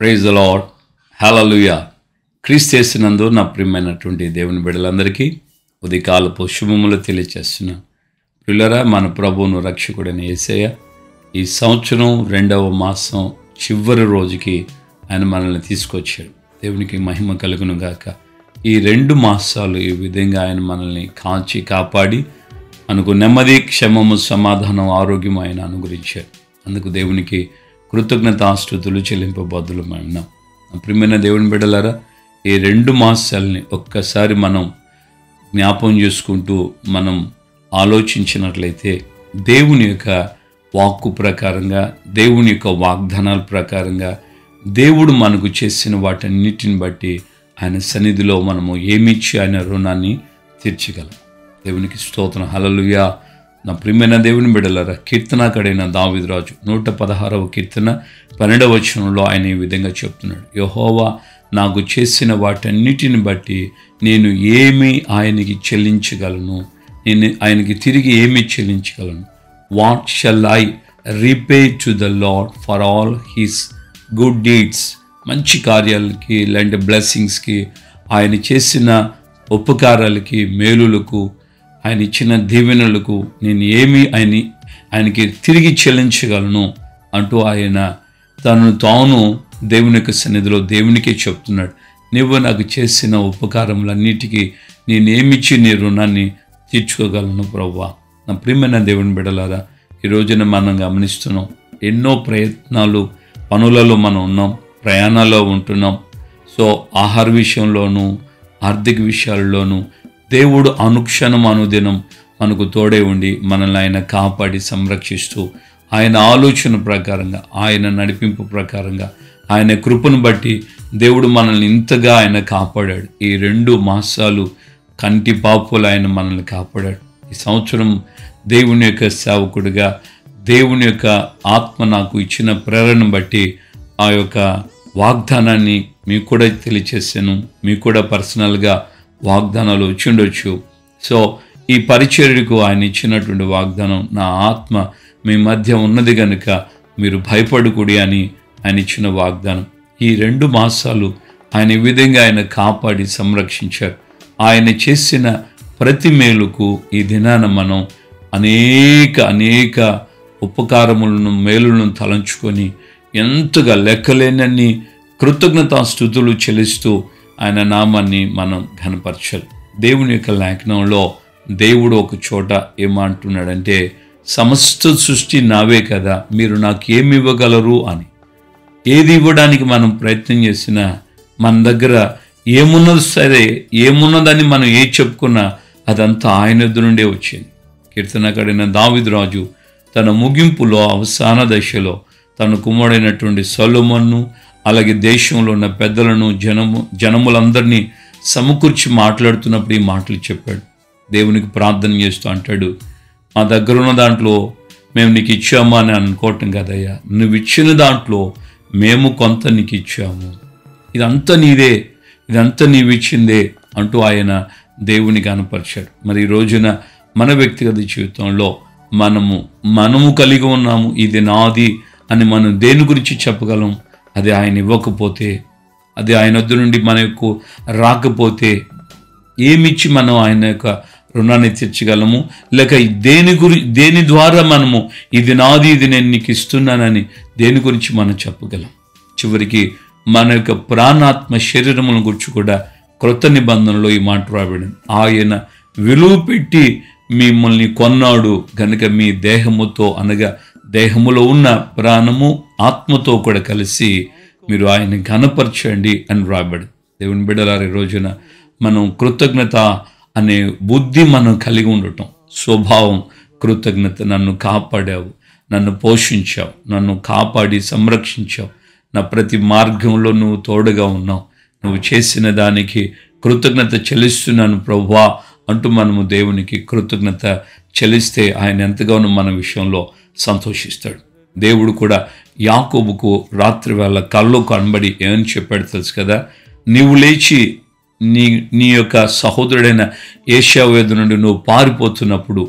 Praise the lord. హల్లెలూయా. క్రీస్తునందు నా ప్రియమైనటువంటి దేవుని బిడ్డలందరికీ ఉదయకాలపు శుభములు తెలియచేస్తున్నాను. ప్రియులారా, మన ప్రభువును రక్షకుడైన యేసయ్య ఈ సంవత్సరం 2వ మాసం చివరి రోజుకి ఆయన మనల్ని తీసుకొచ్చాడు. దేవునికి మహిమ కలుగును గాక. ఈ 2 మాసాలు ఈ విధంగా ఆయన మనల్ని కాచి కాపాడి మనకు నెమ్మది, క్షేమము, సమాధానం, ఆరోగ్యం ఆయన అనుగ్రహించారు. అందుకు దేవునికి కృతజ్ఞతాస్తుతులు చెల్లింపబద్దులమై ఉన్నాం. ప్రియమైన దేవుని బిడ్డలారా, ఈ 2 మాసాలని ఒక్కసారి మనం జ్ఞాపం చేసుకుంటూ మనం ఆలోచించినట్లయితే దేవుని యొక్క వాక్కు ప్రకారంగా, దేవుని యొక్క వాగ్దానాల ప్రకారంగా, దేవుడు మనకు చేసిన వాటన్నిటిని బట్టి ఆయన సన్నిధిలో మనము ఏమిచ్చి ఆయన రుణాన్ని తీర్చగలం. దేవునికి స్తోత్రం. హల్లెలూయా. నా ప్రియమైన దేవుని బిడ్డలారా, కీర్తనాకారుడైన దావీదు రాజు 116వ కీర్తన 12వ వచనంలో ఆయన ఈ విధంగా చెప్తున్నాడు. యెహోవా నాకు చేసిన వాటన్నిటిని బట్టి నేను ఏమి ఆయనకి చెల్లించగలను, నేను ఆయనకి తిరిగి ఏమి చెల్లించగలను. What shall I repay to the lord for all his good deeds. మంచి కార్యాలకి, ఇలాంటి బ్లెస్సింగ్స్కి, ఆయన చేసిన ఉపకారాలకి, మేలులకు, ఆయన ఇచ్చిన దీవెనలకు నేను ఏమి ఆయనకి తిరిగి చెల్లించగలను అంటూ ఆయన తనను తాను దేవుని యొక్క సన్నిధిలో దేవునికే చెప్తున్నాడు. నువ్వు నాకు చేసిన ఉపకారములన్నిటికీ నేనేమిచ్చి నీ రుణాన్ని తీర్చుకోగలను ప్రభువా. నా ప్రియమైన దేవుని బిడ్డలారా, ఈ రోజున మనం గమనిస్తున్నాం, ఎన్నో ప్రయత్నాలు, పనులలో మనం ఉన్నాం, ప్రయాణాల్లో ఉంటున్నాం. సో ఆహార విషయంలోనూ, ఆర్థిక విషయాల్లోనూ దేవుడు అనుక్షణం, అనుదినం మనకు తోడే ఉండి మనల్ని ఆయన కాపాడి సంరక్షిస్తూ, ఆయన ఆలోచన ప్రకారంగా, ఆయన నడిపింపు ప్రకారంగా, ఆయన కృపను బట్టి దేవుడు మనల్ని ఇంతగా ఆయన కాపాడాడు. ఈ 2 మాసాలు కంటి పాపులు ఆయన మనల్ని కాపాడాడు. ఈ సంవత్సరం దేవుని యొక్క సేవకుడిగా, దేవుని యొక్క ఆత్మ నాకు ఇచ్చిన ప్రేరణను బట్టి ఆ యొక్క వాగ్దానాన్ని మీకు కూడా తెలియచేసాను. మీకు కూడా పర్సనల్గా వాగ్దానాలు వచ్చి ఉండొచ్చు. సో ఈ పరిచర్యకు ఆయన ఇచ్చినటువంటి వాగ్దానం, నా ఆత్మ మీ మధ్య ఉన్నది కనుక మీరు భయపడకూడి అని ఆయన ఇచ్చిన వాగ్దానం. ఈ 2 మాసాలు ఆయన ఈ విధంగా ఆయన కాపాడి సంరక్షించారు. ఆయన చేసిన ప్రతి మేలుకు ఈ దినాన మనం అనేక ఉపకారములను, మేలులను తలంచుకొని ఎంతగా లెక్కలేనన్ని కృతజ్ఞతాస్తుతులు చెల్లిస్తూ ఆయన నామాన్ని మనం ఘనపరచాలి. దేవుని యొక్క లేఖనంలో దేవుడు ఒక చోట ఏమంటున్నాడంటే, సమస్త సృష్టి నావే కదా, మీరు నాకు ఏమి ఇవ్వగలరు అని. ఏది ఇవ్వడానికి మనం ప్రయత్నం చేసినా మన దగ్గర ఏమున్నది సరే, ఏమున్నదని మనం ఏది చెప్పుకున్నా అదంతా ఆయన యొద్ద నుండే వచ్చింది. కీర్తనకారుడైన దావీదు రాజు తన ముగింపులో, అవసాన దశలో తన కుమారుడైనటువంటి సొలొమోను, అలాగే దేశంలో ఉన్న పెద్దలను, జనములందరినీ సమకూర్చి మాట్లాడుతున్నప్పుడు ఈ మాటలు చెప్పాడు. దేవునికి ప్రార్థన చేస్తూ అంటాడు, మా దగ్గర ఉన్న దాంట్లో మేము నీకు ఇచ్చామా అని అనుకోవటం కదయ్యా, నువ్వు ఇచ్చిన దాంట్లో మేము కొంత నీకు ఇచ్చాము, ఇదంతా నీదే, ఇదంతా నీవు ఇచ్చిందే అంటూ ఆయన దేవుని కనపరిచాడు. మరి ఈ రోజున మన వ్యక్తిగత జీవితంలో మనము కలిగి ఉన్నాము, ఇది నాది అని మనం దేని గురించి చెప్పగలం? అది ఆయన ఇవ్వకపోతే, అది ఆయన వద్ద నుండి మనకు రాకపోతే ఏమిచ్చి మనం ఆయన యొక్క రుణాన్ని తీర్చగలము? లేక దేని ద్వారా మనము ఇది నాది, ఇది నేను నీకు ఇస్తున్నానని దేని గురించి మనం చెప్పగలం? చివరికి మన యొక్క ప్రాణాత్మ శరీరముల గురించి కూడా క్రొత్త నిబంధనలో ఈ మాట రాబడింది. ఆయన విలువ పెట్టి మిమ్మల్ని కొన్నాడు గనుక మీ దేహముతో, అనగా దేహములో ఉన్న ప్రాణము ఆత్మతో కూడా కలిసి మీరు ఆయన్ని ఘనపరచండి అని రాబడి. దేవుని బిడ్డలారి, రోజున మనం కృతజ్ఞత అనే బుద్ధి మనం కలిగి ఉండటం, స్వభావం కృతజ్ఞత. నన్ను కాపాడావు, నన్ను పోషించావు, నన్ను కాపాడి సంరక్షించావు, నా ప్రతి మార్గంలో నువ్వు తోడుగా ఉన్నావు, నువ్వు చేసిన దానికి కృతజ్ఞత చెల్లిస్తున్నాను ప్రభువా అంటూ మనము దేవునికి కృతజ్ఞత చెల్లిస్తే ఆయన ఎంతగానో మన విషయంలో సంతోషిస్తాడు. దేవుడు కూడా యాకోబుకు రాత్రి వేళ కల్లో కనబడి ఏమని చెప్పాడు తెలుసు కదా, నీవు లేచి నీ యొక్క సహోదరుడైన ఏశావు ఎదురు నుండి నువ్వు పారిపోతున్నప్పుడు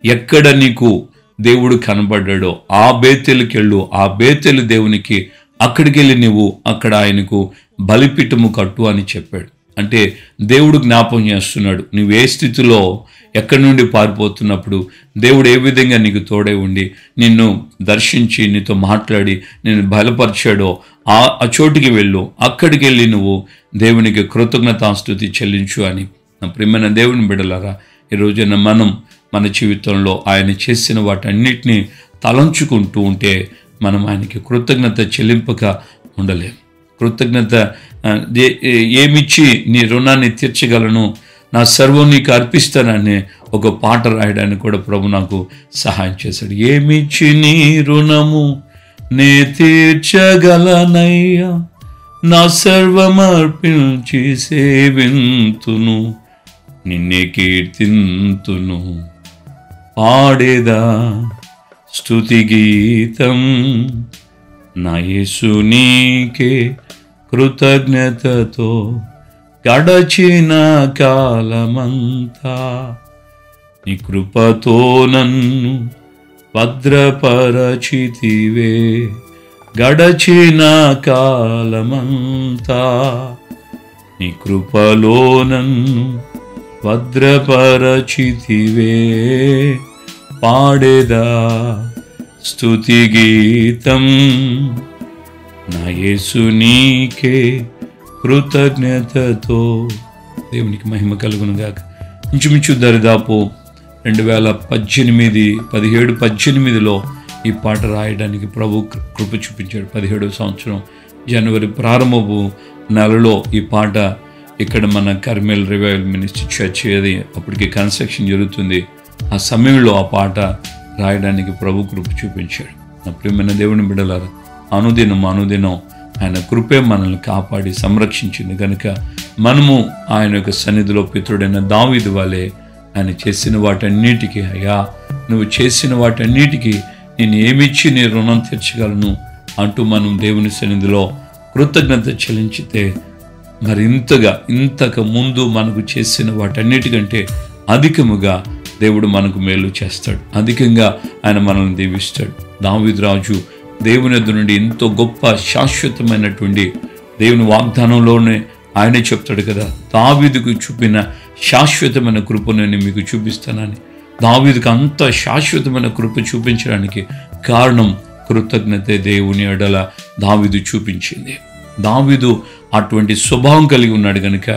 ఎక్కడ నీకు దేవుడు కనబడ్డాడో ఆ బేతేలుకి వెళ్ళు, ఆ బేతేలు దేవునికి అక్కడికి వెళ్ళి నువ్వు అక్కడ ఆయనకు బలిపీఠము కట్టు అని చెప్పాడు. అంటే దేవుడు జ్ఞాపం చేస్తున్నాడు, నువ్వు ఏ స్థితిలో ఎక్కడి నుండి పారిపోతున్నప్పుడు దేవుడు ఏ విధంగా నీకు తోడై ఉండి నిన్ను దర్శించి నీతో మాట్లాడి నేను బలపరిచాడో ఆ చోటుకి వెళ్ళు, అక్కడికి వెళ్ళి నువ్వు దేవునికి కృతజ్ఞతాస్తుతి చెల్లించు అని. నా ప్రియమైన దేవుని బిడ్డలారా, ఈ రోజున మనం మన జీవితంలో ఆయన చేసిన వాటన్నిటినీ తలంచుకుంటూ ఉంటే మనం ఆయనకి కృతజ్ఞత చెల్లింపక ఉండలేం. కృతజ్ఞత ఏమిచ్చి నీ రుణాన్ని తీర్చగలను, నా సర్వం నీకు అర్పిస్తానని ఒక పాట రాయడానికి కూడా ప్రభు నాకు సహాయం చేశాడు. ఏమిచ్చి నీ రుణము నే తీర్చగలనయ్యా, నా సర్వమర్పించి సేవింతును, నిన్నే కీర్తింతును, పాడేదా స్తుతి గీతం, నా యేసు నీకే కృతజ్ఞతతో గడచిన కాలమంతా నీ కృపతో నన్ను భద్రపరచితివే, గడచిన కాలమంతా నీ కృపలో నన్ను భద్రపరచితివే, పాడేదా స్తుతి గీతం, నా యేసు నీకే కృతజ్ఞతతో. దేవునికి మహిమ కలుగును గాక. ఇంచుమించు దరిదాపు 2017-18లో ఈ పాట రాయడానికి ప్రభు కృప చూపించాడు. 17వ సంవత్సరం జనవరి ప్రారంభపు నెలలో ఈ పాట ఇక్కడ మన కర్మేల్ రివైవల్ మినిస్ట్రీ చర్చ్ అది అప్పటికి కన్స్ట్రక్షన్ జరుగుతుంది. ఆ సమయంలో ఆ పాట రాయడానికి ప్రభు కృప చూపించాడు. నా ప్రియమైన దేవుని బిడ్డలారా, అనుదినం ఆయన కృపే మనల్ని కాపాడి సంరక్షించింది కనుక మనము ఆయన యొక్క సన్నిధిలో పితరుడైన దావీదు వలె ఆయన చేసిన వాటన్నిటికీ, అయ్యా నువ్వు చేసిన వాటన్నిటికీ నేను ఏమిచ్చి నీ రుణం తీర్చగలను అంటూ మనం దేవుని సన్నిధిలో కృతజ్ఞత చెల్లించితే ఇంతకు ముందు మనకు చేసిన వాటన్నిటికంటే అధికముగా దేవుడు మనకు మేలు చేస్తాడు. అధికంగా ఆయన మనల్ని దీవిస్తాడు. దావీదు రాజు దేవుని యొద్ద నుండి ఎంతో గొప్ప శాశ్వతమైనటువంటి దేవుని వాగ్దానంలోనే ఆయనే చెప్తాడు కదా, దావీదుకు చూపిన శాశ్వతమైన కృపను నేను మీకు చూపిస్తానని. దావీదుకు అంత శాశ్వతమైన కృప చూపించడానికి కారణం కృతజ్ఞతే దేవుని ఎడల దావీదు చూపించింది. దావీదు అటువంటి స్వభావం కలిగి ఉన్నాడు కనుక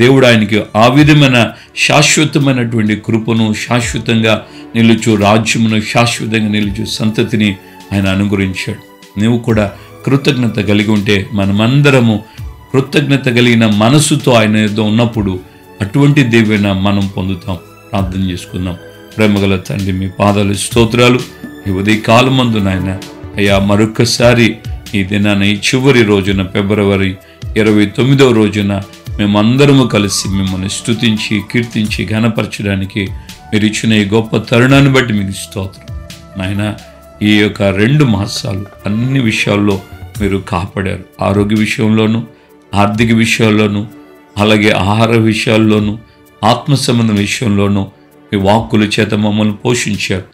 దేవుడు ఆయనకి ఆ విధమైన శాశ్వతమైనటువంటి కృపను, శాశ్వతంగా నిలుచు రాజ్యమును, శాశ్వతంగా నిలుచు సంతతిని ఆయన అనుగ్రహించాడు. నువ్వు కూడా కృతజ్ఞత కలిగి ఉంటే మనమందరము కృతజ్ఞత కలిగిన మనసుతో ఆయన ఏదో ఉన్నప్పుడు అటువంటి దీవెన మనం పొందుతాం. ప్రార్థన చేసుకుందాం. ప్రేమగల తండ్రి, మీ పాదాలు స్తోత్రాలు. ఈ ఉదయ కాలమందు నాయన అయ్యా మరొక్కసారి ఈ దినాన ఈ చివరి రోజున ఫిబ్రవరి 29వ రోజున మేమందరము కలిసి మిమ్మల్ని స్తుతించి కీర్తించి ఘనపరచడానికి మీరు ఇచ్చిన ఈ గొప్ప తరుణాన్ని బట్టి మీకు స్తోత్రం నాయన. ఈ యొక్క 2 మాసాలు అన్ని విషయాల్లో మీరు కాపాడారు. ఆరోగ్య విషయంలోనూ, ఆర్థిక విషయాల్లోనూ, అలాగే ఆహార విషయాల్లోనూ, ఆత్మ సంబంధ విషయంలోనూ మీ వాక్కుల చేత మమ్మల్ని పోషించారు.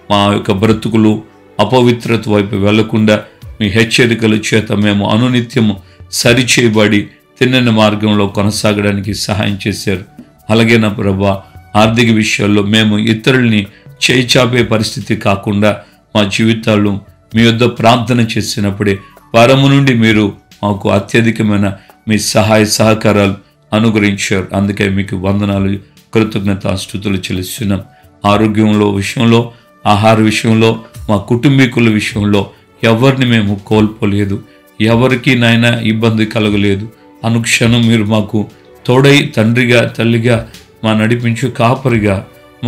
మా యొక్క బ్రతుకులు అపవిత్రత వైపు వెళ్లకుండా మీ హెచ్చరికల చేత మేము అనునిత్యము సరిచేయబడి తిన్నని మార్గంలో కొనసాగడానికి సహాయం చేశారు. అలాగే నా ప్రభువా, ఆర్థిక విషయాల్లో మేము ఇతరుల్ని చేయి చాపే పరిస్థితి కాకుండా మా జీవితాల్లో మీ వద్ద ప్రార్థన చేసినప్పుడే పరము నుండి మీరు మాకు అత్యధికమైన మీ సహాయ సహకారాలు అనుగ్రహించారు. అందుకే మీకు వందనాలు, కృతజ్ఞతాస్తుతులు చెల్లిస్తున్నాం. ఆరోగ్యంలో విషయంలో, ఆహార విషయంలో, మా కుటుంబీకుల విషయంలో ఎవరిని మేము కోల్పోలేదు. ఎవరికి నాయన ఇబ్బంది కలగలేదు. అనుక్షణం మీరు మాకు తోడై తండ్రిగా, తల్లిగా, మా నడిపించు కాపరిగా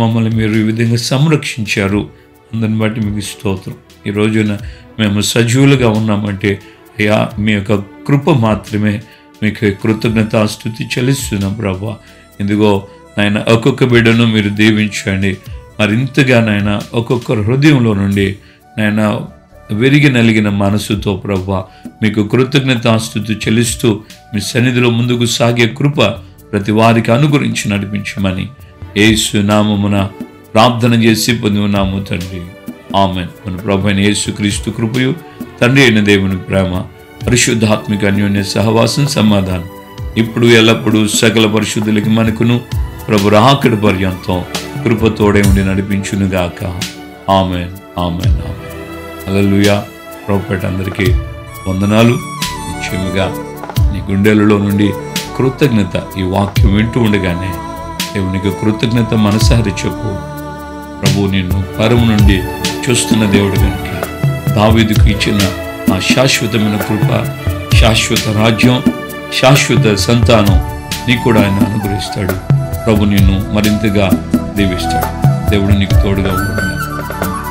మమ్మల్ని మీరు ఈ విధంగా సంరక్షించారు. అందుని బట్టి మీకు స్తోత్రం. ఈ రోజున మేము సజీవులుగా ఉన్నామంటే అయ్యా మీ యొక్క కృప మాత్రమే. మీకు కృతజ్ఞతాస్తుతి చెల్లిస్తున్నాం ప్రభా. ఎందుకో నాయన ఒక్కొక్క బిడ్డను మీరు దీవించండి. మరింతగా నాయన ఒక్కొక్క హృదయంలో నుండి నాయన విరిగి నలిగిన మనసుతో ప్రభా మీకు కృతజ్ఞతాస్తుతి చెల్లిస్తూ మీ సన్నిధిలో ముందుకు సాగే కృప ప్రతి వారికి అనుగురించి నడిపించమని యేసు నామమున ప్రార్థన చేసి పొంది ఉన్నాము తండ్రి. ఆమేన్. మన ప్రభు అయిన యేసు క్రీస్తు కృపయు, తండ్రి అయిన దేవుని ప్రేమ, పరిశుద్ధాత్మిక అన్యోన్య సహవాసం సమాధానం ఇప్పుడు ఎల్లప్పుడూ సకల పరిశుద్ధులకి మనకును ప్రభు రాకడ పర్యంతం కృపతోడే ఉండి నడిపించునుగాక. Amen, amen, amen. హల్లెలూయా. ప్రభుపేట అందరికీ వందనాలు. నిశ్చయముగా నీ గుండెలలో నుండి కృతజ్ఞత ఈ వాక్యం వింటూ ఉండగానే దేవునికి కృతజ్ఞత మనసారి చెప్పు. ప్రభు నిన్ను పరము నుండి చూస్తున్న దేవుడు కనుక దావీదుకు ఇచ్చిన ఆ శాశ్వతమైన కృప, శాశ్వత రాజ్యం, శాశ్వత సంతానం నీకు కూడా ఆయన అనుగ్రహిస్తాడు. ప్రభు నిన్ను మరింతగా దీవిస్తాడు. దేవుడు నీకు తోడుగా ఉంటున్నాడు.